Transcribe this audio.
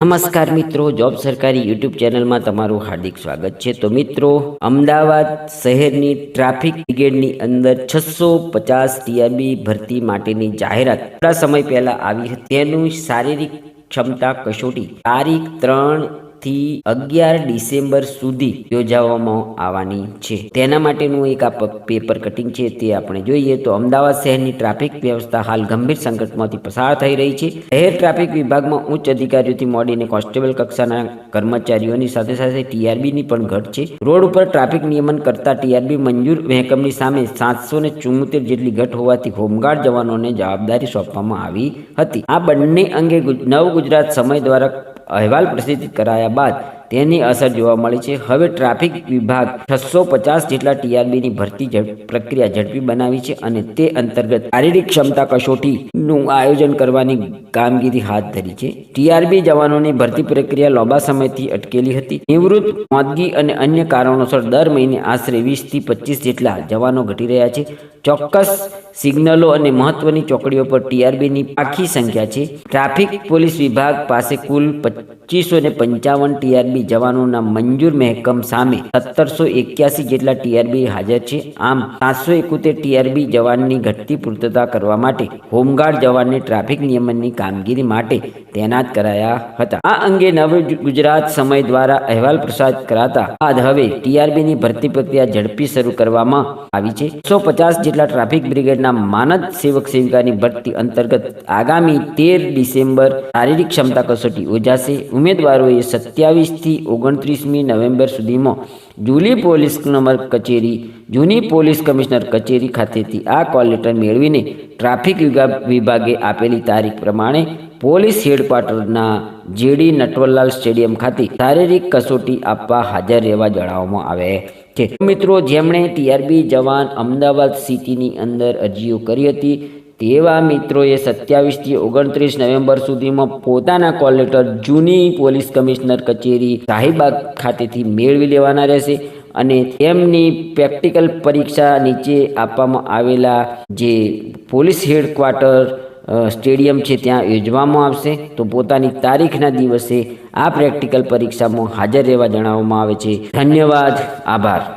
નમસ્કાર મિત્રો, જોબ સરકારી યુટ્યુબ ચેનલમાં તમારું હાર્દિક સ્વાગત છે। તો મિત્રો, અમદાવાદ શહેરની ટ્રાફિક બ્રિગેડની અંદર 650 ટીઆરબી ભરતી માટેની જાહેરાત થોડા સમય પહેલા આવી હતી। તેનું શારીરિક ક્ષમતા કસોટી તારીખ 3 થી 11 ડિસેમ્બર સુધી યોજવામાં આવવાની છે। તેના માટેનું એક આ પેપર કટિંગ છે તે આપણે જોઈએ તો અમદાવાદ શહેરની ટ્રાફિક વ્યવસ્થા હાલ ગંભીર સંકટમાંથી પસાર થઈ રહી છે। શહેર ટ્રાફિક વિભાગમાં ઉચ્ચ અધિકારીઓથી મોડીને કોન્સ્ટેબલ કક્ષાના કર્મચારીઓની સાથે સાથે ટીઆરબીની પણ ઘટ છે। રોડ ઉપર ટ્રાફિક નિયમન કરતા ટીઆરબી મંજૂર મહેકમની સામે 774 જેટલી ઘટ હોવાથી હોમગાર્ડ જવાનોને જવાબદારી સોંપવામાં આવી હતી। આ બંને અંગે નવ ગુજરાત સમય દ્વારા અહેવાલ પ્રસિદ્ધ કરાયા બાદ તેની અસર જોવા મળી છે। હવે ટ્રાફિક વિભાગ 650 જેટલા ટીઆરબીની ભરતી પ્રક્રિયા ઝડપી બનાવી છે અને તે અંતર્ગત શારીરિક ક્ષમતા કસોટીનું આયોજન કરવાની કામગીરી હાથ ધરી છે। ટીઆરબી જવાનોની ભરતી પ્રક્રિયા લાંબા સમયથી અટકેલી હતી। નિવૃત્ત, મોદગી અને અન્ય કારણોસર દર મહિને આશરે 20 થી 25 જેટલા જવાનો ઘટી રહ્યા છે। ચોક્કસ સિગ્નલો અને મહત્વની ચોકડીઓ પર ટીઆરબીની આખી સંખ્યા છે। ટ્રાફિક પોલીસ વિભાગ પાસે કુલ 2555 ટીઆરબી જવાનોના મંજૂર મહેકમ સામે 1781 જેટલા ટીઆરબી હાજર છે। આમ 771 ટીઆરબી જવાનની ઘટતી પૂર્તતા કરવા માટે હોમગાર્ડ જવાનને ટ્રાફિક નિયમનની કામગીરી માટે તૈનાત કરાયા હતા। આ અંગે નવ ગુજરાત સમય દ્વારા અહેવાલ પ્રસારિત કરાતા બાદ હવે ટીઆરબીની ભરતી પ્રક્રિયા ઝડપી શરૂ કરવામાં આવી છે। 150 જેટલા ટ્રાફિક બ્રિગેડના માનદ સેવક સેવિકાની ભરતી અંતર્ગત આગામી 13 ડિસેમ્બર શારીરિક ક્ષમતા કસોટી યોજાશે। ઉમેદવારોએ 27 થી 29મી નવેમ્બર સુધીમાં જૂની પોલીસ કમિશનર કચેરી ખાતેથી આ કોલ લેટર મેળવીને ટ્રાફિક વિભાગે આપેલી તારીખ પ્રમાણે પોલીસ હેડક્વાર્ટરના જેડી નટવરલાલ સ્ટેડિયમ ખાતે શારીરિક કસોટી આપવા હાજર રહેવા જણાવવામાં આવે છે। મિત્રો, જેમણે ટીઆરબી જવાન અમદાવાદ સિટીની અંદર અરજીઓ કરી હતી તેવા મિત્રોએ 27 થી 29 નવેમ્બર સુધીમાં પોતાના કોલ લેટર જૂની પોલીસ કમિશનર કચેરી શાહીબાગ ખાતેથી મેળવી લેવાના રહેશે અને તેમની પ્રેક્ટિકલ પરીક્ષા નીચે આપવામાં આવેલા જે પોલીસ હેડક્વાર્ટર સ્ટેડિયમ છે ત્યાં યોજવામાં આવશે। તો પોતાની તારીખના દિવસે આ પ્રેક્ટિકલ પરીક્ષામાં હાજર રહેવા જણાવવામાં આવે છે। ધન્યવાદ, આભાર।